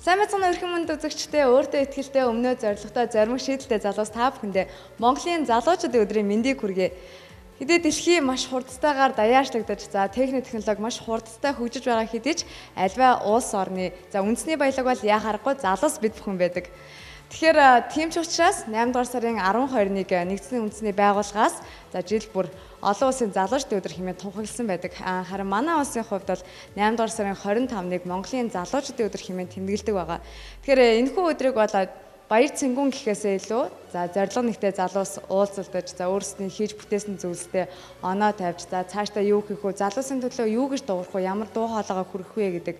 Сайн мэцэн өрхөн мэнд үзэгчдээ өөртөө ихтэй өмнөө зорилготой зоримог шийдэлтэй залуус та бүхэндээ Монголын залуучуудын өдрийн мэндийг хүргэе. Хэдий дэлхий маш хурдтайгаар даяарчлагдаж, техник технологи маш хурдтай хөгжиж байгаа хэдий ч альва улс орны үндэсний баялаг бол яхаарахгүй залуус бид бүхэн байдаг. Тэгэхээр тийм ч учраас 8 дугаар сарын 12-ыг нэгдсэн үндэсний байгууллагаас жил бүр олон улсын залуучдын өдөр хэмээн тунхагласан байдаг. Харин манай улсын хувьд бол 8 дугаар сарын 25-ыг Монголын залуучдын өдөр хэмээн тэмдэглэдэг байгаа. Тэгэхээр энэхүү өдрийг бол баяр цэнгүүн гэхээсээ илүү зорилго нэгтэй залуус уулзалдаж, өөрсдийн хийж бүтээсэн зүйлстэй оноо тавьж, цаашдаа юу хийх вэ, залуусын төлөө юу гэж дуурах вэ, ямар дуу хоолойгоо хүргэх вэ гэдэг.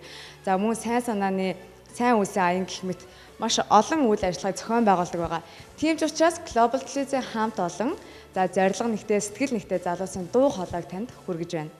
Мөн сайн санааны сайн үсэн аян гэх мэт маш олон үйл ажиллагааг зохион байгуулдаг байгаа. Тийм ч учраас Global Television хамт олон зорилго нэгтэй, сэтгэл нэгтэй залуусын дуу хоолойг танд хүргэж байна.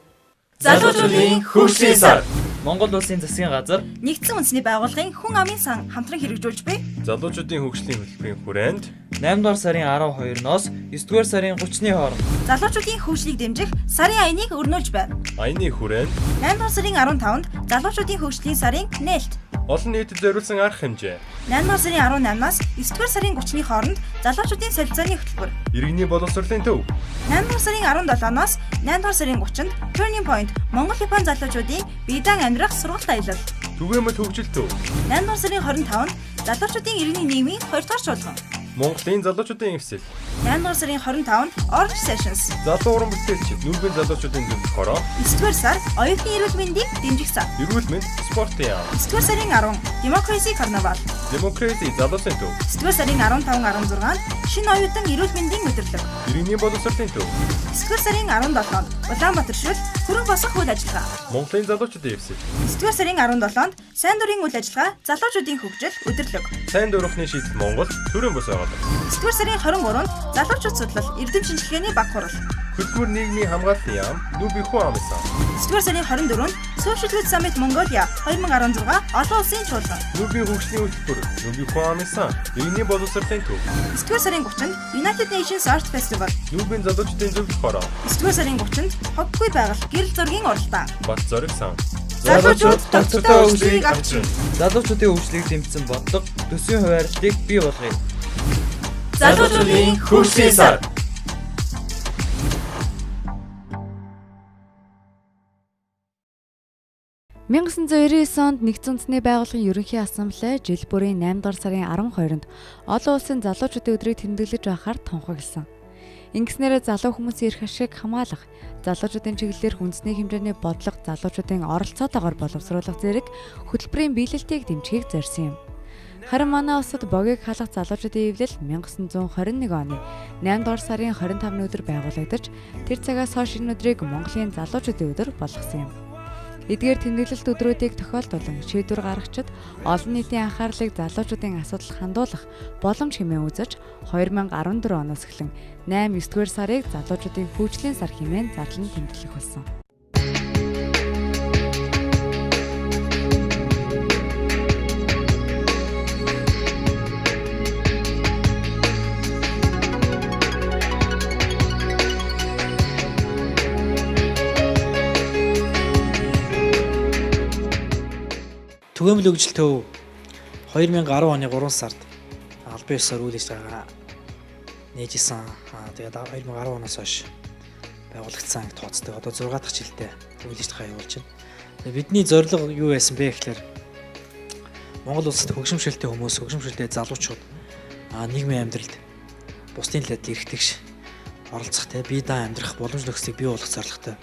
Залуучуудын хөгжлийн сар. Монгол улсын засгийн газар, Нэгдсэн үндэсний байгууллагын хүн амын сан хамтран хэрэгжүүлж буй залуучуудын хөгжлийн хөтөлбөрийн хүрээнд 8 дугаар сарын 12-ноос 9 дугаар сарын 30-ны хооронд залуучуудын хөгжлийг дэмжих сарын аяныг өрнүүлж байна. аяны хүрээнд 8 дугаар сарын 15-нд залуучуудын хөгжлийн сарын нээлт. олон нийтэд зориулсан арга хэмжээ. 8 дугаар сарын 18-наас 9 дугаар сарын 30-ны хооронд залуучуудын солилцооны хөтөлбөр. Иргэний боловсролын төв. 8 дугаар сарын 17-ноос 8 дугаар сарын 30-нд Turning Point Монгол-Япон залуучуудын биедан амьдрах сургалт аялал. Түгээмэл хөгжил төв. 8 дугаар сарын 25-нд залуучуудын иргэний нийгмийн 2 дугаар чуулган. Монголын залуучуудын эвсэл. 8 дугаар сарын 25-нд Orange Sessions. Залуу уран бүтээлч нүүргэн залуучуудын зөвлөх хороо. 9 дугаар сар оюутны эрүүл мэндийг дэмжих сар. Эрүүл мэнд, спортын яам. 9 дугаар сарын 10 Democracy Carnival. Демокраси залуусын төв. 9 дугаар сарын 15-16-нд шинэ оюутан эрүүл мэндийн өдөрлөг. Иргэний боловсролын төв. 9 дугаар сарын 17-нд Улаанбаатар шүл хөрөнгө босгох үйл ажиллагаа. Монголын залуучуудын эвсэл. 9 дугаар сарын 17-нд сайн дурын үйл ажиллагаа залуучуудын хөгжил өдөрлөг. Сайн дурахны шийдэл Монгол төрийн бос байгууллага. 9 дугаар сарын 23-нд залуучууд судлал эрдэм шинжилгээний баг хурал. Хөтөлбөр нийгмийн хамгааллын яам Нүби хүү амсан. 9 дугаар сарын 24-нд Social Youth Summit Mongolia 2016 олон улсын чуулган. Нүби хөгжлийн хөтөлбөр Нүби хүү амсан. Иргэний боловсролын төв. 9 дугаар сарын 30-нд United Nations Art Festival. Нүбийн залуучуудын зөвлөх хороо. 9 дугаар сарын 30-нд Хоггүй байгаль гэрэл зургийн уралдаан. Бат зориг сан. Залуучууд тогтвортой хөгжлийг авчирна. залуучуудын хөгжлийг дэмжсэн бодлого, төсвийн хуваарлтыг бий болгоё. Залуучуудын хөгжлийн сар. онд Нэгдсэн үндэсний байгууллагын ерөнхий ассамблей жил бүрийн 8 дугаар сарын 12-нд олон улсын залуучуудын өдрийг тэмдэглэж байхаар тунхагласан. Ингэснээр залуу хүмүүсийн эрх ашиг хамгаалах, залуучуудын чиглэлээр үндэсний хэмжээний бодлого, залуучуудын оролцоотойгоор боловсруулах зэрэг хөтөлбөрийн биелэлтийг дэмжихийг зорьсон юм. Харин манай улсад богийг халах залуучуудын эвлэл 1921 оны 8 дугаар сарын 25-ны өдөр байгуулагдаж, тэр цагаас хойш энэ өдрийг Монголын залуучуудын өдөр болгосон юм. Эдгээр тэмдэглэлт өдрүүдийг тохиолдуулан шийдвэр гаргачид олон нийтийн анхаарлыг залуучуудын асуудал хандуулах боломж хэмээн үзэж 2014 оноос эхлэн 8-9 дугаар сарыг залуучуудын хөгжлийн сар хэмээн зарлан тэмдэглэх болсон. Түгээмэл хөгжил төв 2010 оны 3 сард албан ёсоор үйл ажиллагаа нээжсэн. Тэгээд 2010 оноос хойш байгуулагдсан тооцдог. Одоо 6 дахь жилдээ үйл ажиллагаа явуулж байна. Бидний зорилго юу байсан бэ гэхээр Монгол улсад хөгжимшөлтэй хүмүүс, хөгжимшөлтэй залуучууд нийгмийн амьдралд бусдын талд эрхтгш оролцохтой, бие даан амьдрах боломж нөхцөлийг бий болгох зорилготой.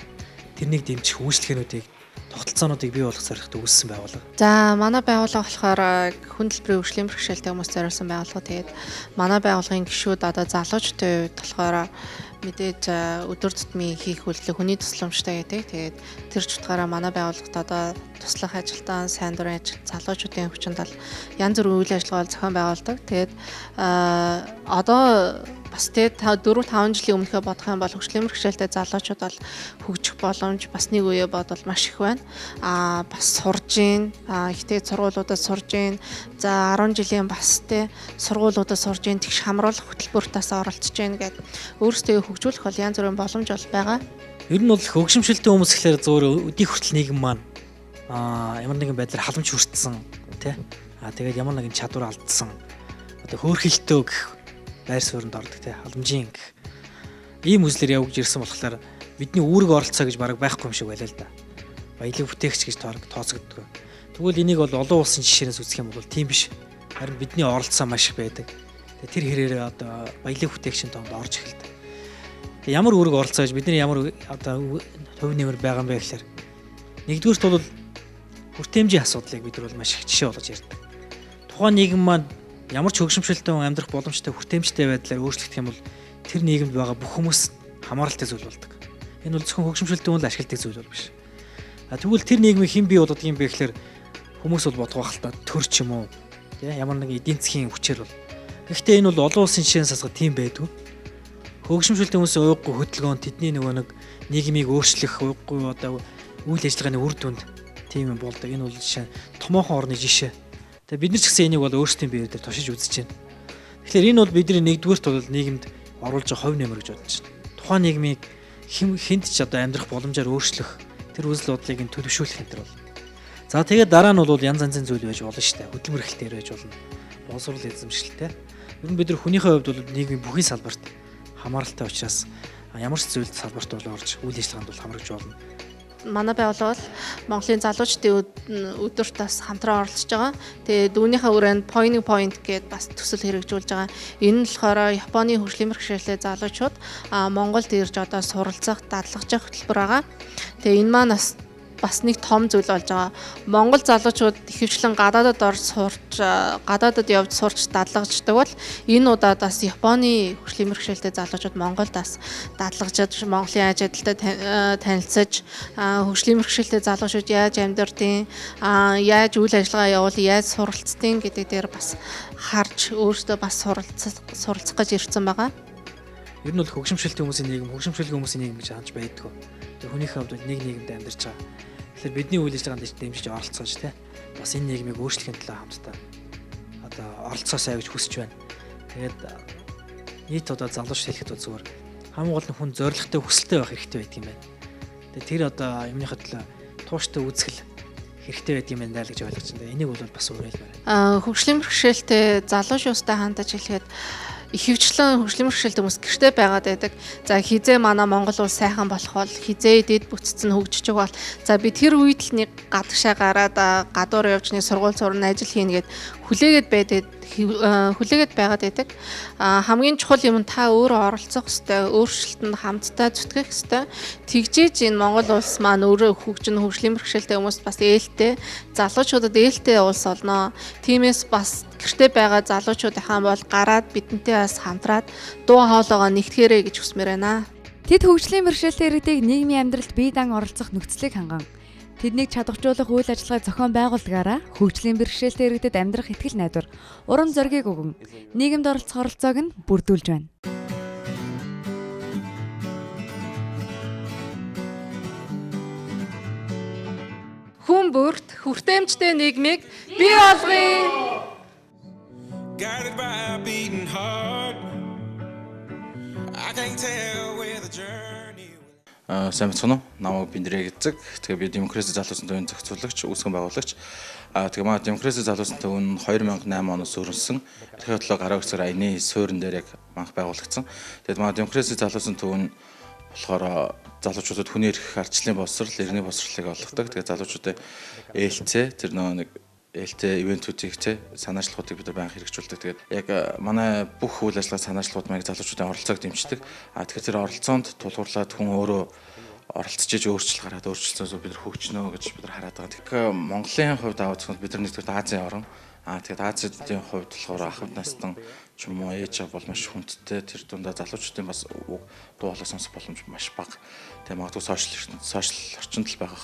Тэрнийг дэмжих үйлчлэгээнүүдийг тогтолцоонуудыг бий болгох зорилготой үүссэн байгууллага. За манай байгууллага болохоор хүн төлбөрийн хөгжлийн бэрхшээлтэй хүмүүс зориулсан байгууллага. Тэгээд манай байгууллагын гишүүд одоо залуучдын хувьд болохоор мэдээж өдөр тутмын хийх үйлдэл хүний тусламжтай гэдэг. Тэгээд тэр ч утгаараа манай байгууллагт одоо туслах ажилтан, сайн дурын ажил, залуучуудын өвчнөд бол янз бүрийн үйл ажиллагаа зохион байгуулдаг. Тэгээд одоо бас тэ 4-5 жилийн өмнөхөө бодох юм бол хөгжлийн бэрхшээлтэй залуучууд бол хөгжих боломж бас нэг үе бодвол маш их байна. Бас сурж гин, ихтэй сургуулиудад сурж гин. За 10 жилийн бас тэ сургуулиудад сурж гин, тэгш хамруулах хөтөлбөртөөс оролцож гин гэдэг өөрсдөө хөгжүүлэх бол янз бүрийн боломж бол байгаа. Ер нь бол хөгжимшөлтэй хүмүүс гэхэлэр зөвөр өдий хүртэл нийгэм маань ямар нэгэн байдлаар халамж хүртсэн тий. Тэгээд ямар нэгэн чадвар алдсан. Одоо хөөрхөлтөө гэх байр суурьнд ордог тий. Халамжийн гэх ийм үзлэр явж ирсэн болохоор бидний үүрэг оролцоо гэж бараг байхгүй юм шиг байлаа л да. Баялаг бүтээгч гэж тооцогддог. Тэгвэл энийг бол олон улсын жишээнээс үзэх юм бол тийм биш. Харин бидний оролцоо маш их байдаг. Тэр хэрээр одоо баялаг бүтээгчийн тоонд орж эхэлдэг. Ямар үүрэг оролцоо гэж бидний ямар одоо төв нэмэр байгаа юм бэ гэхээр нэгдүгээрт бол хүртээмжийн асуудлыг бид нар бол маш их жишээ болгож ярьдаг. Тухайн нийгэм маань ямар ч хөгжимшөлтэй амьдрах боломжтой хүртээмжтэй байдлаар өөрчлөгдөх юм бол тэр нийгэмд байгаа бүх хүмүүс хамааралтай зүйл болдог. Энэ бол зөвхөн хөгжимшөлтэй хүн л ашигладаг зүйл бол биш. Тэгвэл тэр нийгмийг хэн бий болгодог юм бэ гэхээр хүмүүс бол бодгоо халтаа төр ч юм уу тий ямар нэгэн эдийн засгийн хүчээр бол. Гэхдээ энэ бол олон улсын жишээнээс асгаа тийм байдгүй. Хөгжимшөлтэй хүмүүсийн уйггүй хөдөлгөөн тэдний нөгөө нэг нийгмийг өөрчлөх уйггүй одоо үйл ажиллагааны үр дүнд тийм юм болдог. Энэ бол жишээ томоохон орны жишээ. Тэгээ бид нар ч гэсэн энийг бол өөрсдийн биеэр дээр тушиж үзэж байна. Тэгэхээр энэ бол бидний нэгдүгээрт бол нийгэмд оруулж байгаа хувь нэмэр гэж бодож байна. Тухайн нийгмийг хэнд ч одоо амьдрах боломжоор өөрчлөх тэр үзэл бодлыг нь төлөвшүүлэх энэ төр бол. За тэгээд дараа нь бол янз янзын зүйл байж болно шүү дээ. Хөдөлмөр эрхлэлтээр байж болно. Боловсрол эзэмшилтэй. Ер нь бид нар хүнийхээ хувьд бол нийгмийн бүхий салбарт хамааралтай учраас ямар ч зүйлд салбарт бол орж үйл ажиллагаанд бол хамрагч болно. Манай байгууллага бол Монголын залуучдын өдөрт бас хамтран оролцож байгаа. Тэгээд үүнийхээ хүрээнд point гэдээ бас төсөл хэрэгжүүлж байгаа. Энэ нь болохоор Японы хөгжлийн бэрхшээлтэй залуучууд Монголд ирж одоо суралцах, дадлгаж хөтөлбөр байгаа. Тэгээд энэ маань бас нэг том зүйл болж байгаа. Монгол залуучууд ихэвчлэн гадаадад орж сурч, гадаадад явж сурч дадлагждаг бол энэ удаад бас Японы хөгжлийн бэрхшээлтэй залуучууд Монголд бас дадлагжиж, Монголын аж арилтай танилцаж, хөгжлийн бэрхшээлтэй залуучууд яаж амьдардаг, яаж үйл ажиллагаа явуул, яаж суралцдаг гэдэг дээр бас харж өөрсдөө бас суралцах гэж ирсэн байгаа. Ер нь бол хөгжимшөлтэй хүмүүсийн нийгэм, хөгжимшөлгүй хүмүүсийн нийгэм гэж хааж байдгүй. Тэр хүнийхээ хувьд нэг нийгэмд амьдарч байгаа. Тэгэхээр бидний үйл ажиллагаанд дэмжиж оролцоож тий. Бас энэ нийгмийг өөрчлөхийн төлөө хамтдаа одоо оролцоосаа гэж хүсэж байна. Тэгээд нийт одоо залуучууд хэлэхэд бол зүгээр хамгийн гол нь хүн зоригтой хүсэлтэй байх хэрэгтэй байдаг юм байна. Тэгээд тэр одоо юмныхаа төлөө тууштай үзэхэл хэрэгтэй байдаг юм байна л гэж ойлгож байна. Энийг бол бас уриалмаар. Хөгжлийн бэрхшээлтэй залуучуудтай хандаж хэлэхэд ихэвчлэн хөгжлийн бэрхшээлтэй хүмүүс гэртээ байгаад байдаг. За хизээ манай Монгол улс сайхан болох бол хизээ дэд бүтцэн хөгжиж байгаа бол за би тэр үед л нэг гадагшаа гараад гадуур явж нэг сургууль сурна, ажил хийнэ гэд хүлээгээд байгаад байдаг. Хамгийн чухал юм та өөрөө оролцох ёстой, өөрчлөлтөнд хамтдаа зүтгэх ёстой. Тэгжээж энэ Монгол улс маань өөрөө хөгжин хөгжлийн бэрхшээлтэй хүмүүст бас ээлтэй, залуучуудад ээлтэй улс олноо. Тиймээс бас гэртээ байгаа залуучуудынхаа бол гараад бидэнтэй бас хамтраад дуу хоолойгоо нэгтгэхээрэй гэж хүсмээр байна. Тэд хөгжлийн бэрхшээлтэй иргэдийг нийгмийн амьдралд бие даан оролцох нөхцөлийг ханган тэднийг чадваржуулах үйл ажиллагааг зохион байгууллагаараа хөгжлийн бэрхшээлтэй иргэдэд амьдрах итгэл найдвар, урам зориг өгөн нийгэмд оролцох оролцоог нь бүрдүүлж байна. Хүн бүрт хүртээмжтэй нийгмийг бий болгоё. Guided by a beating heart. I can't tell where the journey сайн бацхан уу? Намайг Биндрэг эзэг. Тэгээ би демокраси залуусын төвийн зохицуулагч, үүсгэн байгуулагч. Тэгээ манай демокраси залуусын төв нь 2008 оноос өрнөсөн. Тэгэхээр төлөө гараа өгсөр аяны суурин дээр яг манх байгуулагдсан. Тэгээд манай демокраси залуусын төв нь болохоор залуучуудад хүний эрх ардчлалын боловсрол, иргэний боловсролыг олгодог. Тэгээд залуучуудын ээлцээ тэр нэг ээлтэй ивентүүдийг санаачлалуудыг бид банк хэрэгжүүлдэг. Тэгээд яг манай бүх үйл ажиллагаа санаачлалууд маяг залуучуудын оролцоог дэмждэг. Тэгэхээр тэр оролцоонд тулгуурлаад хүн өөрөө оролцож иж өөрчлөлт гараад өөрчлөлтөөс бид нар хөгжнө гэж бид нар хараад байгаа. Тэгэхээр Монголын хувьд аваад бид нар нэгдүгээр Азийн орн. Тэгээд Азийн хувьд болохоор ахмад настан ч юм уу ээж бол маш хүндтэй. Тэр дундаа залуучуудын бас дуу хоолой сонсох боломж маш бага. Тэгээд магадгүй сошиал орчинд л байгаа.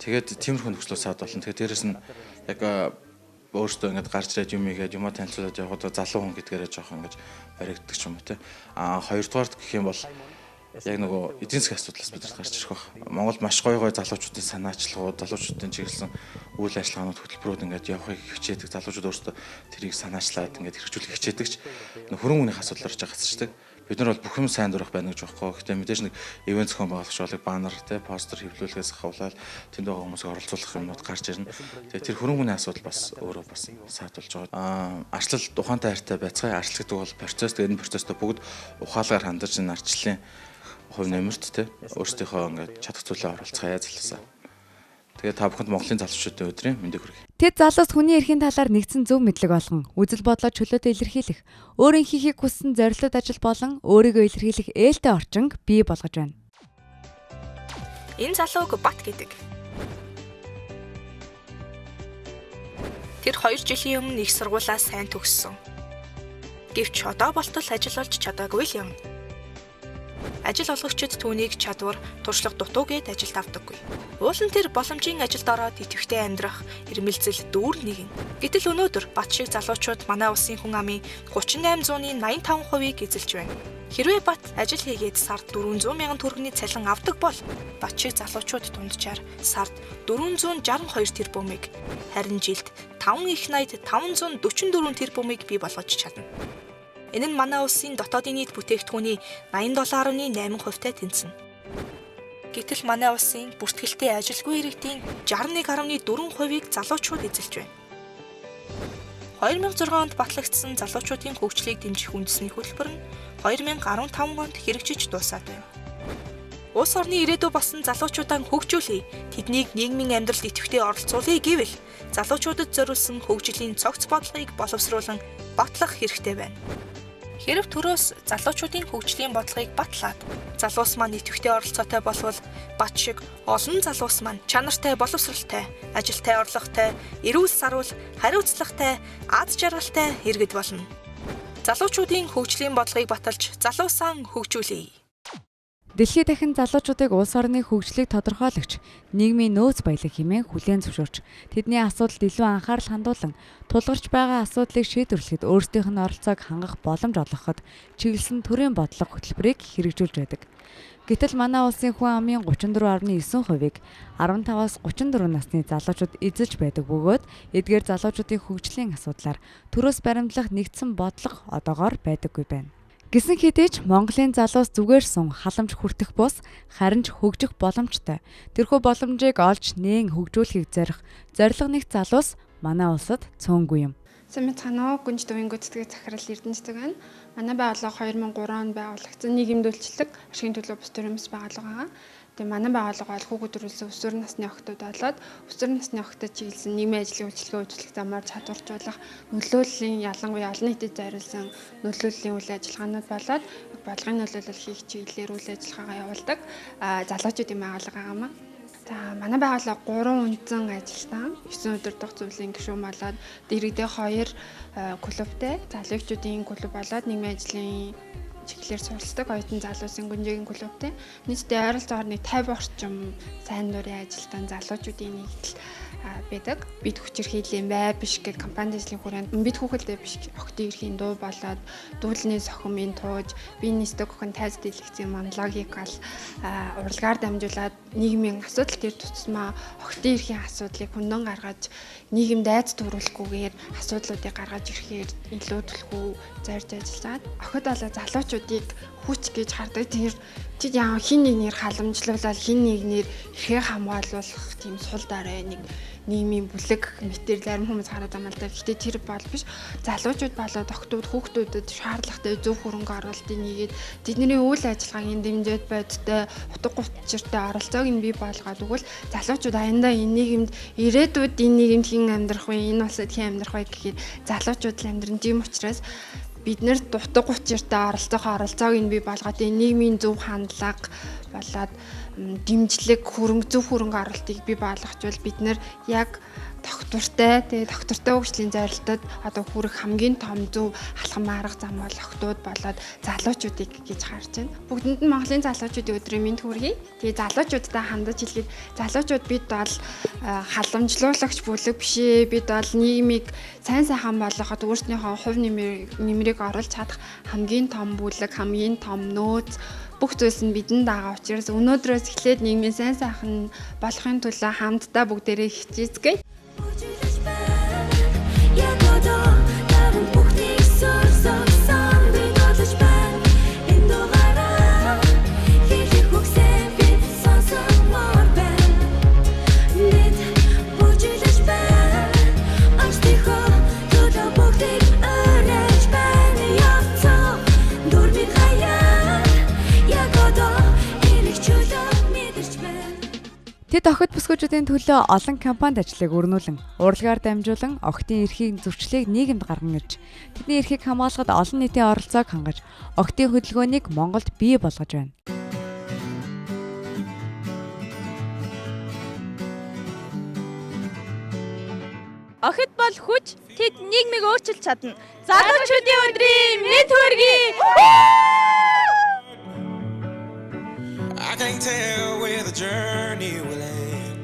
Тэгээд тиймэрхүү нөхцлөөс саад болно. Тэгээд дээрэс нь яг өөртөө ингээд гарч ирээд юм игээд юмаа танилцуулаад явхад залуу хүн гэдгээрээ жоох ингээд баригддаг ч юм уу те. Хоёрдугаарт гэх юм бол яг нөгөө эдийн засгийн асуудлаас бидэрт гарч ирэх баг. Монголд маш гоё залуучуудын санаачлагууд, залуучуудын чиглэсэн үйл ажиллагаанууд хөтөлбөрүүд ингээд явахыг хичээдэг. Залуучууд өөрсдөө тэрийг санаачлаад ингээд хэрэгжүүлэх хичээдэг ч хөрөн үеийн асуудал орж байгаа хэвчдэг. Бид нар бол бүх юм сайн дурах байна гэж байхгүй. Гэхдээ мэдээж нэг ивент зохион байгуулагч болыг банер те постэр хэвлүүлгээс хавлаад тэнд байгаа хүмүүсийг оролцуулах юмнууд гарч ирнэ. Тэгээ тэр хөрөн үеийн асуудал бас өөрөө бас саатуулж байгаа. Арчлал ухаантай хайртай байцгаая. Арчлал гэдэг бол процесс. Тэгээд энэ процесстэй бүгд ухаалгаар хандаж энэ арчлалын хувь нэмэрт те өөрсдийнхөө ингээд чадах зүйлээ оролцгаая залуусаа. Тэгээ та бүхэнд Монголын залуучуудын өдрийн мэндийг хүргэе. Тэд залуус хүний эрхийн талаар нэгдсэн зөв мэдлэг болгон үзэл бодлоо чөлөөтэй илэрхийлэх, өөрийн хийхийг хүссэн зорилтод ажил болон өөрийгөө илэрхийлэх ээлтэй орчинг бий болгож байна. Энэ залууг Бат гэдэг. Тэр 2 жилийн өмнө их сургуулаа сайн төгссөн. Гэвч одоо болтол ажил олж чадаагүй л юм. Ажил олгогчид түүнийг чадвар, туршлага дутуу гэд ажилд авдаггүй. Уулын тэр боломжийн ажилд ороод идэвхтэй амьдрах, ирмэлзэл дүүр нэгэн. Гэтэл өнөөдөр Бат шиг залуучууд манай улсын хүн амын 38%-ийн 85%-ийг эзэлж байна. Хэрвээ Бат ажил хийгээд сард 400 мянган төгрөгийн цалин авдаг бол Бат шиг залуучууд дунджаар сард 462 тэрбумыг, харин жилд 5 их найд 544 тэрбумыг бий болгож чадна. Энэ нь манай улсын дотоодын нийт бүтээгдэхүүний 87.8%-тай тэнцэнэ. Гэтэл манай улсын бүртгэлтэй ажилгүй иргэдийн 61.4%-ийг залуучууд эзэлж байна. 2006 онд батлагдсан залуучуудын хөгжлийг дэмжих үндэсний хөтөлбөр нь 2015 онд хэрэгжиж дуусаад байна. Улс орны ирээдүй болсон залуучуудаа хөгжүүлэе, тэднийг нийгмийн амьдралд идэвхтэй оролцуулъя гэвэл залуучуудад зориулсан хөгжлийн цогц бодлогыг боловсруулан батлах хэрэгтэй байна. Хэрв төрөөс залуучуудын хөгжлийн бодлогыг батлаад залуус маань идэвхтэй оролцоотой болвол Бат шиг олон залуус маань чанартай, боловсралтай, ажилтай орлоготой, эрүүл сарвал, хариуцлагатай, аз жаргалтай иргэд болно. Залуучуудын хөгжлийн бодлогыг баталж залуусаа хөгжүүлье. Дэлхийд дахин залуучуудыг улс орны хөгжлийг тодорхойлогч нийгмийн нөөц баялаг хэмээн хүлээн зөвшөөрч тэдний асуудалд илүү анхаарал хандуулан тулгарч байгаа асуудлыг шийдвэрлэхэд өөрсдийнх нь оролцоог хангах боломж олгоход чиглэсэн төрийн бодлого хөтөлбөрийг хэрэгжүүлж байдаг. Гэтэл манай улсын хүн амын 34.9%-ийг 15-аас 34 насны залуучууд эзэлж байдаг бөгөөд эдгээр залуучуудын хөгжлийн асуудлаар төрөөс баримтлах нэгдсэн бодлого одоогоор байдаггүй байна. Гэсэн хэдий ч Монголын залуус зүгээр сум халамж хүртэх бус харин ч хөгжих боломжтой. Тэрхүү боломжийг олж нээн хөгжүүлэхийг зорилго нэгт залуус манай улсад цөөнгүй юм. Сайн мэцхан уу, гүнж төвийн гүйцэтгэх захирал Эрдэнэцэг байна. Манай байгууллага 2003 онд байгуулагдсан нийгэмдүүлчлэг ашигын төлөө бус төрийн бас байгууллага. Тэгээ манай байгууллага бол хүүхэд төрүүлсэн өсвөр насны охтууд болоод өсвөр насны охтод чиглэсэн нийгмийн ажлын үйлчлэгээ үзүүлэх замаар чадваржуулах, нөлөөллийн ялангуяа олон нийтэд зориулсан нөлөөллийн үйл ажиллагаанууд болоод бодлогын нөлөөлөл хийх чиглэлээр үйл ажиллагаагаа явуулдаг залуучуудын байгууллага гамаа. За манай байгууллага 3 үндсэн ажилтан 9 өдөр дах зөвлөлийн гишүүн болоод дэрэгдээ 2 клубтэй залуучуудын клуб болоод нийгмийн ажлын чиглэлээр суралцдаг оюутан залуусын гүнжээгийн клубтэй нийтдээ ойролцоогоор 50 орчим сайн дурын ажилтан залуучуудын нэгдэл байдаг. Бид хүчирхийллийн бай биш гэх компани ажлын хүрээнд бид хүүхэлдээ биш охтын эрхийн дуу болоод дүүлний сохимын тууж биений стэк охин тайз дэлгэцийн монологийг бол уралгаар дамжуулаад нийгмийн асуудал төр тусмаа охтын эрхийн асуудлыг хөндлөн гаргаж нийгэмд айц төрүүлэхгүйгээр асуудлуудыг гаргаж ирэхээр илүү төлхөө зорж ажиллаад охид болоо залуучуудыг хүч гэж хардаг. Тэр чи яа хин нэгнэр халамжлуулаад хин нэгнэр эрхээ хамгаалуулах тийм сул дараа нэг нийгмийн бүлэг мэтэр зарим хүмүүс хараад байгаа л да. Гэхдээ тэр бол биш. Залуучууд болоод охтууд хүүхдүүдэд шаардлагатай зөв хөрөнгө оруулалтыг нэгээд тэдний үйл ажиллагааг дэмжиж бодтой утга учиртай оролцоог нь бий болгоод өгвөл залуучууд аяндаа энэ нийгэмд ирээдүйд энэ нийгэмд хэн амьдрах вэ? Энэ улсад хэн амьдрах вэ гэхээр залуучууд л амьдрын. Тийм учраас бид нэр утга учиртай оролцоог нь бий болгоод энэ нийгмийн зөв хандлага болоод дэмжлэг зөв хөрөнгө оруулалтыг бий болгохжул бид нэр яг доктортой. Тэгээ доктортой хөгжлийн зорилтод одоо хүрэх хамгийн том зөв халахын арга зам бол охтууд болоод залуучуудыг гэж харж байна. Бүгдэнд нь Монголын залуучуудын өдрийн мэнд хүргэе. Тэгээ залуучуудтай хандаж хэлгээд залуучууд бид бол халамжлуулагч бүлэг биш ээ. Бид бол нийгмийг сайн сайхан болгоход өөрснийхөө хувь нэмрийг оруулж чадах хамгийн том бүлэг, хамгийн том нөөц бүх зүйлс нь бидэнд байгаа учраас өнөөдрөөс эхлээд нийгмийн сайн сайхан болохын төлөө хамтдаа бүгдээрээ хичээцгээе. Тэд охид бүсгүүчүүдийн төлөө олон кампанид ажлыг өрнүүлэн, урлагаар дамжуулан охидын эрхийн зөрчлийг нийгэмд гарган ирж, тэдний эрхийг хамгаалахад олон нийтийн оролцоог хангаж, охидын хөдөлгөөнийг Монголд бий болгож байна. Охид бол хүч, тэд нийгмийг өөрчилж чадна. Залуучуудын өдрийн мэнд хүргэе. I can't tell where the journey will end,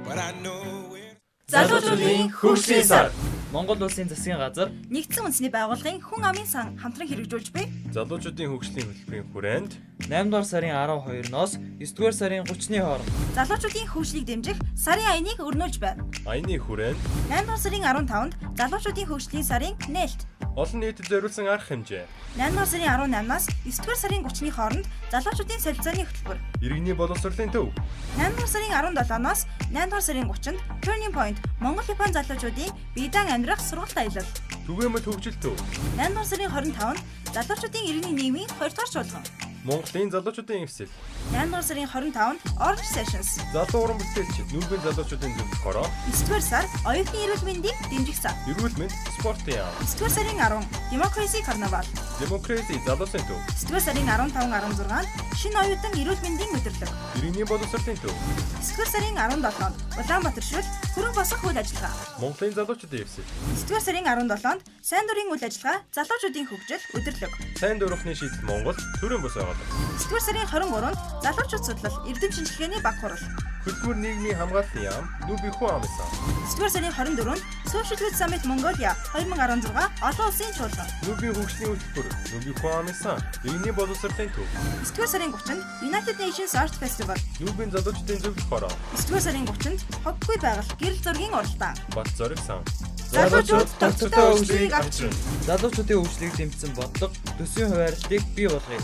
but I know where. Залуучуудын хөгжлийн сар. Монгол улсын засгийн газар Нэгдсэн үндэсний байгууллагын хүн амын сан хамтран хэрэгжүүлж буй Залуучуудын хөгжлийн хөтөлбөрийн хүрээнд 8 дугаар сарын 12-ноос 9 дугаар сарын 30-ны хооронд залуучуудын хөгжлийг дэмжих сарын аяныг өрнүүлж байна. аяны хүрээнд 8 дугаар сарын 15-нд залуучуудын хөгжлийн сарын нээлт. олон нийтэд зориулсан арга хэмжээ. 8 дугаар сарын 18-наас 9 дугаар сарын 30-ны хооронд залуучуудын солилцооны хөтөлбөр. Иргэний боловсролын төв. 8 дугаар сарын 17-ноос 8 дугаар сарын 30-нд Turning Point Монгол Япон залуучуудын биедан амьдрах сургалт аялал. Түгээмэл хөгжил төв. 8 дугаар сарын 25-нд залуучуудын иргэний нийгмийн 2 дугаар чуулган. Монголын залуучуудын эвсэл. 8 дугаар сарын 25-нд Orange Sessions. Залуу уран бүтээлч нүүргийн залуучуудын зөвлөх хороо. 9 дугаар сар оюутны эрүүл мэндийг дэмжих сар. Эрүүл мэнд, спортын яам. 9 дугаар сарын 10 Democracy Carnival. Демокраси залуусын төв. 9 дугаар сарын 15-16-нд шинэ оюутан эрүүл мэндийн өдөрлөг. Иргэний боловсролын төв. 9 дугаар сарын 17-нд Улаанбаатар шүл хөрөнгө босгох үйл ажиллагаа. Монголын залуучуудын эвсэл. 9 дугаар сарын 17-нд сайн дурын үйл ажиллагаа залуучуудын хөгжил өдөрлөг. Сайн дурахны шийдэл Монгол төрийн бос байгууллага. 9 дугаар сарын 23-нд залуучууд судлал эрдэм шинжилгээний баг хурал. Хөтөлбөр нийгмийн хамгааллын яам Нүби Ху амсан. 9 дугаар сарын 24-нд Social Youth Summit Mongolia 2016 олон улсын чуулган. Нүби хөгжлийн хөтөлбөр Нүби Ху амсан. Иргэний боловсролын төв. 9 дугаар сарын 30-нд United Nations Art Festival. Нүбийн залуучуудын зөвлөх хороо. 9 дугаар сарын 30-нд Хоггүй байгаль гэрэл зургийн уралдаан. Бат зориг сан. залуучууд тогтвортой хөгжлийг авчирна. Залуучуудын хөгжлийг дэмжсэн бодлого, төсвийн хуваарлтыг бий болгоё.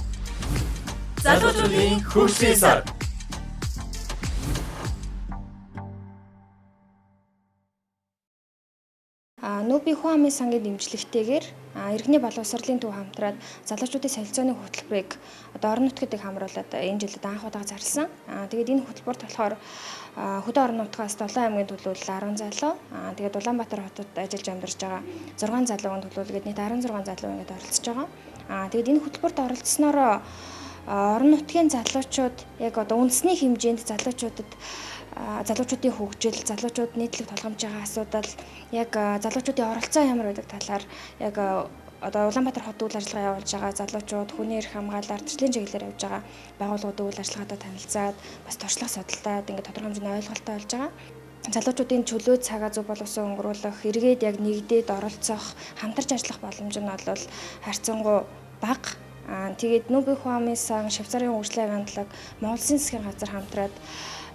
Залуучуудын хөгжлийн сар. Нүби Ху амын сангийн дэмжлэгтэйгээр иргэний боловсролын төв хамтраад залуучуудын солилцооны хөтөлбөрийг одоо орон нутгуудыг хамруулад энэ жилд анх удаа зарласан. Тэгээд энэ хөтөлбөрт болохоор хөдөө орон нутгаас 7 аймгийн төлөөлөл 10 залуу, тэгээд Улаанбаатар хотод ажиллаж амьдарч байгаа 6 залуугийн төлөөлөл гээд нийт 16 залуу ингээд оролцож байгаа. Тэгээд энэ хөтөлбөрт оролцсноор орон нутгийн залуучууд яг одоо үндэсний хэмжээнд залуучуудын хөгжил, залуучууд нийтлэг толгомж байгаа асуудал, яг залуучуудын оролцоо ямар байдаг талаар яг одоо Улаанбаатар хот үйл ажиллагаа явуулж байгаа залуучууд хүний эрх хамгаалалт ардчлалын чиглэлээр явж байгаа байгууллагуудын үйл ажиллагаатай танилцаад бас туршлага судалдаад ингээд тодорхой хэмжээний ойлголттой болж байгаа. Залуучуудын чөлөө цагаа зөв боловсон өнгөрүүлэх, эргээд яг нэгдээд оролцох, хамтарч ажиллах боломж нь бол харьцангуй бага. Тэгээд Нүби Ху амын сан, Швейцарын хөгжлийн агентлаг, Монгол Улсын засгийн газар хамтраад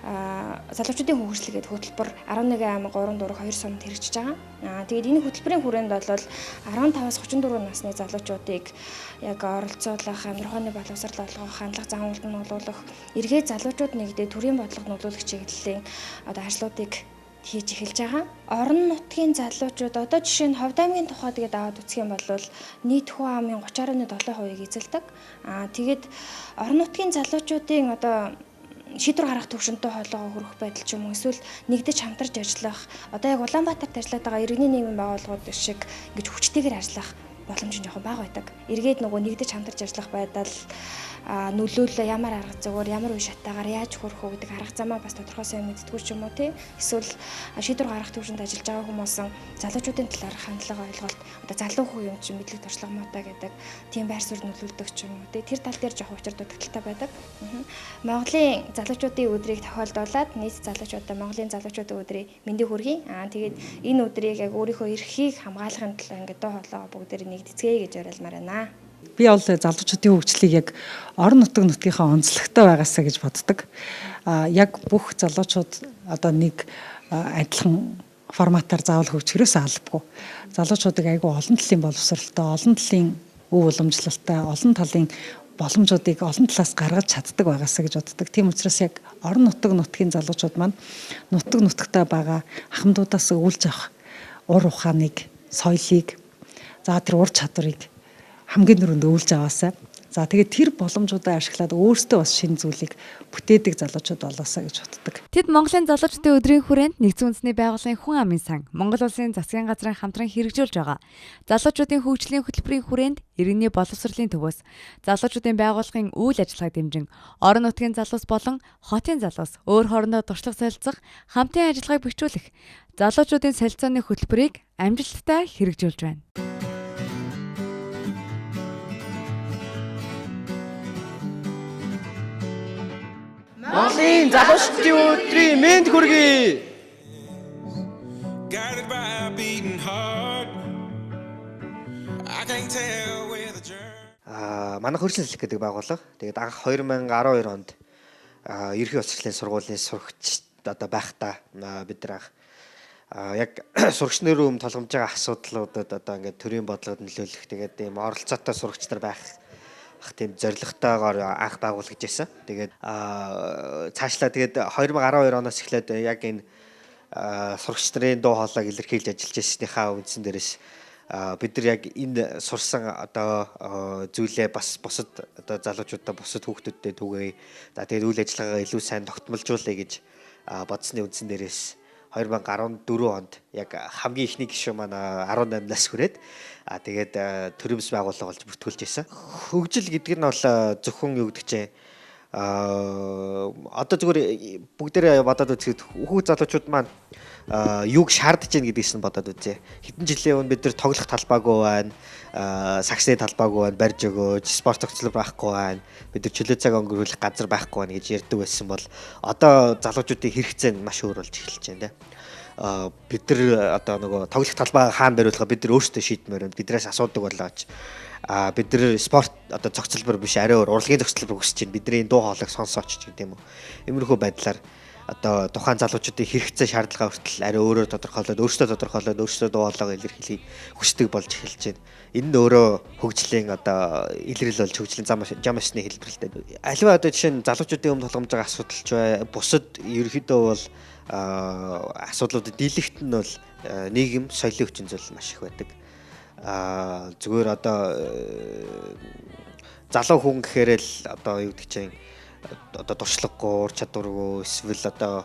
залуучуудын хөгжлөгээд хөтөлбөр 11 аймаг 3 дурх 2 сумд хэрэгжиж байгаа. Тэгээд энэ хөтөлбөрийн хүрээнд бол 15-аас 34 насны залуучуудыг яг оролцуулах, амьдрахны боловсрол олгох, хандлага зан үйлд нь олгох, эргээд залуучууд нэгдээ төрийн бодлого нөлөөлөх чиглэлийн одоо ажлуудыг хийж эхэлж байгаа. Орон нутгийн залуучууд одоо жишээ нь Ховд аймгийн тухайд гээд аваад үзэх юм бол нийт Ху амын 30.7% эзэлдэг. Тэгээд орон нутгийн залуучуудын одоо шийдвэр гаргах төвшөнтэй хоолойгоо хүрэх байдал ч юм уу эсвэл нэгдэж хамтарч ажиллах одоо яг Улаанбаатарт ажиллаад байгаа иргэний нийгмийн байгууллагууд шиг ингэж хүчтэйгээр ажиллах боломж нь жоохон бага байдаг. Эргээд нөгөө нэгдэж хамтарч ажиллах байдал нөлөөлөл ямар арга зүгээр ямар үе шатаагаар яаж хүрэх үү гэдэг арга замаа бас тодорхой сайн мэддэггүй ч юм уу тий. Эсвэл шийдвэр гаргах төвшөнд ажиллаж байгаа хүмүүс залуучуудын талаар хандлага ойлголт одоо залуу хүү юм чинь мэдлэг туршлага муутай гэдэг тийм байр суурь нөлөөлдөг ч юм уу тий. Тэр тал дээр жоохон учир дутагдaltaй байдаг. Монголын залуучуудын өдрийг тохиолдуулаад нийт залуучуудаа Монголын залуучуудын өдрийг мэндийг хүргэе. Тэгээд энэ өдрийг яг өөрийнхөө эрхийг хамгаалахын тулд ингээд дуу хоолой бүгдээр нэгдэцгээе гэж уриалмаар байна. Би бол залуучуудын хөгжлийг яг орон нутгийнхаа онцлогтой байгаасаа гэж боддог. Яг бүх залуучууд одоо нэг адилхан форматаар заавал хөгжихөөс албагүй. Залуучуудыг айгүй олон талын боловсролтой, олон талын өв уламжлалтай, олон талын боломжуудыг олон талаас гаргаж чаддаг байгаасаа гэж боддог. Тийм учраас яг орон нутгийн залуучууд маань нутагтаа байгаа ахмадуудаас өвлж авах ур ухааныг, соёлыг, за тэр ур чадварыг хамгийн түрүүнд өвлж аваасаа. За тэгээд тэр боломжуудаа ашиглаад өөрсдөө бас шинэ зүйлийг бүтээдэг залуучууд болоосаа гэж боддог. Тэд Монголын залуучдын өдрийн хүрээнд Нэгдсэн үндэсний байгууллагын хүн амын сан, Монгол улсын засгийн газрын хамтран хэрэгжүүлж байгаа залуучуудын хөгжлийн хөтөлбөрийн хүрээнд иргэний боловсролын төвөөс залуучуудын байгууллагын үйл ажиллагааг дэмжин орон нутгийн залуус болон хотын залуус өөр хоорондоо туршлага солилцох, хамтын ажиллагааг бэхжүүлэх залуучуудын солилцооны хөтөлбөрийг амжилттай хэрэгжүүлж байна. Монголын залуучдын өдрийн мэнд хүргэе. Guided by a beating heart. I can't tell where the journey. Манай хөршлөн хэлэх гэдэг байгууллага. Тэгээд анх 2012 онд ерхий боловсролын сургуулийн сурагч одоо байхдаа бид нар яг сурагч нэрүүм толгомж байгаа асуудлуудад одоо ингээд төрийн бодлогод нөлөөлөх тэгээд ийм оролцоотой сурагч нар байх тийм зорилготойгоор анх байгуулагдж байсан. Тэгээд цаашлаа тэгээд 2012 оноос эхлээд яг энэ сурагч нарын дуу хоолойг илэрхийлж ажиллаж байсныхаа үндсэн дээрээс бид нар яг энэ сурсан одоо зүйлээ бас бусад одоо залуучуудаа бусад хүүхдүүдтэй түгээе. За тэгээд үйл ажиллагаагаа илүү сайн тогтмолжуулъя гэж бодсны үндсэн дээрээс 2014 онд яг хамгийн ихний гишүүн маань 18 нас хүрээд тэгээд төрөмс байгууллага болж бүртгүүлж байсан. Хөгжил гэдэг нь бол зөвхөн юу гэдэг чинь одоо зүгээр бүгдээрээ бодоод үзэхэд хүүхд залуучууд маань юуг шаардж гин гэдгээс нь бодоод үзье. Хэдэн жилийн өмнө бид нар тоглох талбайгүй байна, саксны талбайгүй байна, барьж өгөөж, спорт тогтцол байхгүй байна. Бид нар чөлөө цаг өнгөрүүлэх газар байхгүй байна гэж ярьдаг байсан бол одоо залуучуудын хэрэгцээ нь маш өөр болж эхэлж байна. Бид нар одоо нөгөө тоглох талбай хаана бариулахаа бид нар өөрсдөө шийдмээр байна. Биднээс асуудаг болооч. Бид нар спорт одоо зохицолбор биш арай өөр урлагийн зохицолбор хүсэж байна. Бидний дуу хоолойг сонсооч гэдэг юм уу. Иймэрхүү байдлаар одоо тухайн залуучуудын хэрэгцээ шаардлага хүртэл арай өөрөөр тодорхойлоод өөрсдөө дуу хоолойгоо илэрхийлэх хүсдэг болж эхэлж байна. Энэ нь өөрөө хөгжлийн одоо илрэл болж хөгжлийн зам ёсны хэлбэрэлтэй. Аливаа одоо жишээ нь залуучуудын өмнө тулгамж байгаа асуудалч бай. Бусад ерөнхийдөө бол асуудлуудад дийлэгт нь бол нийгэм соёлын хүчин зүйл маш их байдаг. Зүгээр одоо залуу хүн гэхээр л одоо юу гэдэг чинь одоо туршлагагүй, ур чадваргүй, эсвэл одоо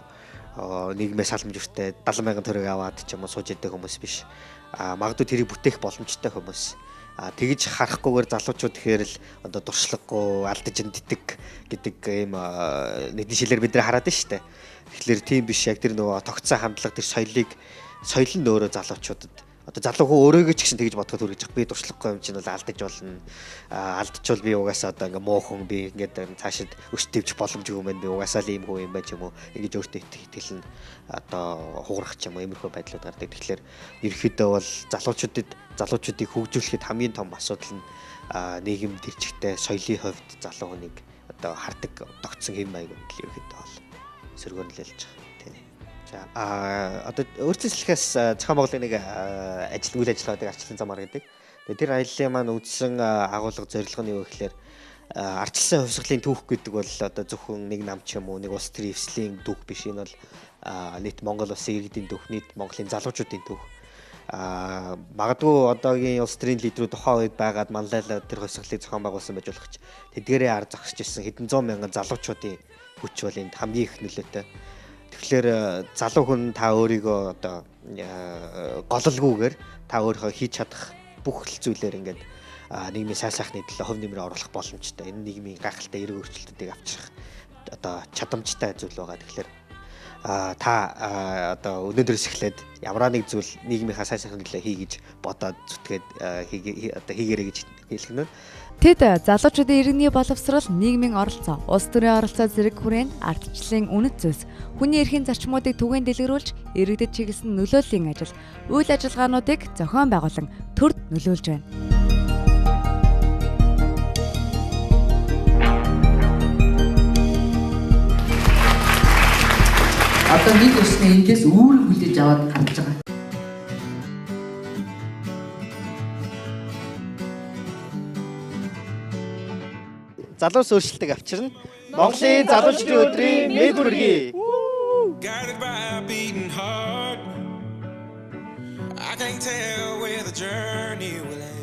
нийгмээс халамжтай 70,000 төгрөг аваад ч юм уу сууж идэг хүмүүс биш. Магадгүй тэрийг бүтээх боломжтой хүмүүс. Тэгж харахгүйгээр залуучууд тэгэхээр л одоо туршлагагүй, алдаж энддэг гэдэг ийм нэгэн шилээр бид нар хараад байна шүү дээ. Тэгэхээр тийм биш, яг тэр нөгөө тогтсон хандлага, тэр соёл нь өөрөө залуучуудад одоо залуу хүн өөрөөгөө ч гэсэн тэгж бодоход хүрэж байгаа. Би туршлагагүй юм чинь бол алдаж болно. Алдчихвал би угаасаа одоо ингээ муу хүн, би ингээд цаашид өстөвч боломжгүй юм байна. Би угаасаа л ийм хүн юм байна ч юм уу. Ингэж өөртөө итгэл нь одоо хугарах ч юм уу. Иймэрхүү байдлууд гардаг. Тэгэхээр ерөнхийдөө бол залуучуудыг хөгжүүлэхэд хамгийн том асуудал нь нийгэм төрчигтэй соёлын хувьд залуу хүнийг одоо хардаг тогтсон хэм маяг л ерөнхийдөө бол сөргөөнлөлж байгаа. За одоо өөрсдөө хэлэхээс зохион байгуулалтын нэг үйл ажиллагаадаг арчлан замаар гэдэг. Тэгээд тэр аяллаа маань үндсэн агуулга зорилго нь юу гэхээр арчилсан хувьсгалын түүх гэдэг бол одоо зөвхөн нэг нам ч юм уу нэг улс төрийн эвслийн түүх биш. Энэ бол нийт Монгол улсын иргэдийн түүх, нийт Монголын залуучуудын түүх. Магадгүй одоогийн улс төрийн лидерүүд тухайн үед байгаад манлайлал тэр хувьсгалыг зохион байгуулсан байж болох ч тэдгээрээ ар зогсож ирсэн хэдэн зуун мянган залуучуудын хүч бол энд хамгийн их нөлөөтэй. Тэгэхээр залуу хүн та өөрийгөө одоо гололгүйгээр та өөрийнхөө хийж чадах бүх зүйлээр ингээд нийгмийн сайн сайхны төлөө хөв нэмрээ оруулах боломжтой. Энэ нийгмийн гайхалтай эрг өөрчлөлтүүдийг авчрах одоо чадамжтай зүйл байгаа. Тэгэхээр та одоо өнөөдрөөс эхлээд ямар нэг зүйл нийгмийнхаа сайн сайхны төлөө хий гэж бодоод зүтгээд хийгээрэй гэж хэлгэнэ. Тэд залуучуудын иргэний боловсрол, нийгмийн оролцоо, улс төрийн оролцоо зэрэг хүрээнд ардчлалын үнэт зүйлс, хүний эрхийн зарчмуудыг түгээн дэлгэрүүлж, иргэдэд чиглэсэн нөлөөллийн ажил, үйл ажиллагаануудыг зохион байгуулан төрд нөлөөлж байна. Одоо нэг өснө эндээс үүрэг хүлээж аваад харж байгаа. Залуус өөрчлөлтийг авчирна. Монголын залуучдын өдрийн мэд хүргэе. Guided by a beating heart. I can't tell where the journey will end.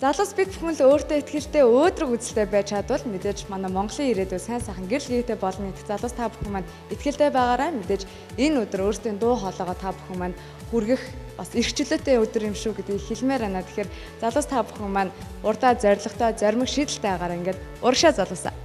Залуус бид бүхэн л өөртөө ихтэй өөдрөг үзэлтэй байж чадвал мэдээж манай Монголын ирээдүй сайн сайхан гэрэл гээтэй болно гэх залуус та бүхэн маань ихтэй байгаарай. Мэдээж энэ өдөр өөртөө дуу хоолойгоо та бүхэн маань хүргэх бас эрх чөлөөтэй өдөр юм шүү гэдгийг хэлмээр байна. Тэгэхээр залуус та бүхэн маань урдаа зоригтой, зоримог шийдэлтэй байгаарай. Ингээд урагшаа залуусаа.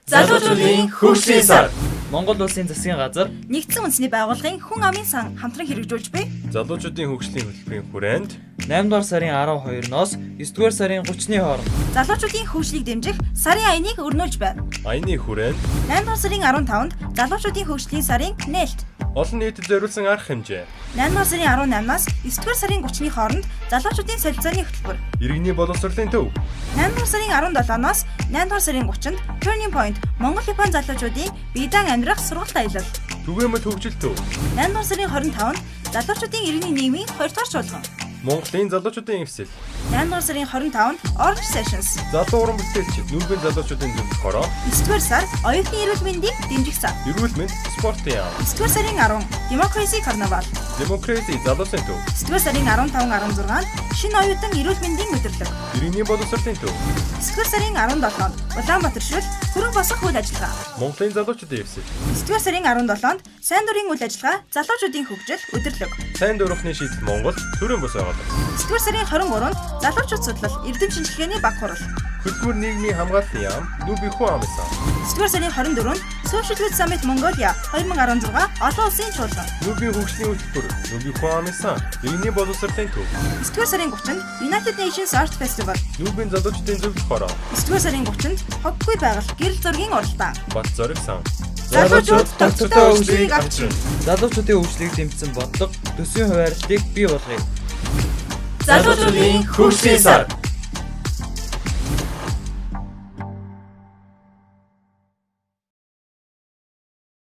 Залуучуудын хөгжлийн сар. Монгол улсын засгийн газар, Нэгдсэн үндэсний байгууллагын хүн амын сан хамтран хэрэгжүүлж буй Залуучуудын хөгжлийн хөтөлбөрийн хүрээнд 8 дугаар сарын 12-ноос 9 дугаар сарын 30-ны хооронд залуучуудын хөгжлийг дэмжих сарын аяныг өрнүүлж байна. аяны хүрээнд 8 дугаар сарын 15-нд залуучуудын хөгжлийн сарын нээлт. олон нийтэд зориулсан арга хэмжээ. 8 дугаар сарын 18-наас 9 дугаар сарын 30-ны хооронд залуучуудын солилцооны хөтөлбөр. Иргэний боловсролын төв. 8 дугаар сарын 17-ноос 8 дугаар сарын 30-нд Turning Point Монгол Япон залуучуудын биедан амьдрах сургалт аялал. Түгээмэл хөгжил төв. 8 дугаар сарын 25-нд залуучуудын иргэний нийгмийн 2 дугаар чуулган. Монголын залуучуудын эвсэл. 8 дугаар сарын 25-нд Orange Sessions. Залуу уран бүтээлч нүүрбэн залуучуудын зөвлөх хороо. 9 дугаар сар оюутны эрүүл мэндийг дэмжих сар. Эрүүл мэнд спортын яам. 9 дугаар сарын 10 Democracy Carnival. Democracy залуусын төв. 9 дугаар сарын 15-16-нд шинэ оюутан эрүүл мэндийн өдөрлөг. Иргэний боловсролын төв. 9 дугаар сарын 17-нд Улаанбаатар шүл хөрөнгө босгох үйл ажиллагаа. Монголын залуучуудын эвсэл. 9 дугаар сарын 17-нд сайн дурын үйл ажиллагаа залуучуудын хөгжил өдөрлөг. Сайн дурахны шийдэл Монгол төрийн бос байгууллага. 9 дугаар сарын 23-нд залуучууд судлал эрдэм шинжилгээний баг хурал. Хөтөлбөр нийгмийн хамгааллын яам Нүби хүн амын сан. 9 дугаар сарын 24-нд Social Youth Summit Mongolia 2016 олон улсын чуулган. Нүбийн хөгжлийн хөтөлбөр Нүби хүн амын сан. Иргэний боловсролын төв. 9 дугаар сарын 30-нд United Nations Art Festival. Нүбийн залуучдын зөвлөх хороо. 9 дугаар сарын 30-нд Хоггүй байгаль гэрэл зургийн уралдаан. Бат зориг сан. залуучууд тогтвортой хөгжлийг авчирна. Залуучуудын хөгжлийг дэмжсэн бодлого, төсвийн хуваарлтыг бий болгоё. Залуучуудын хөгжлийн сар.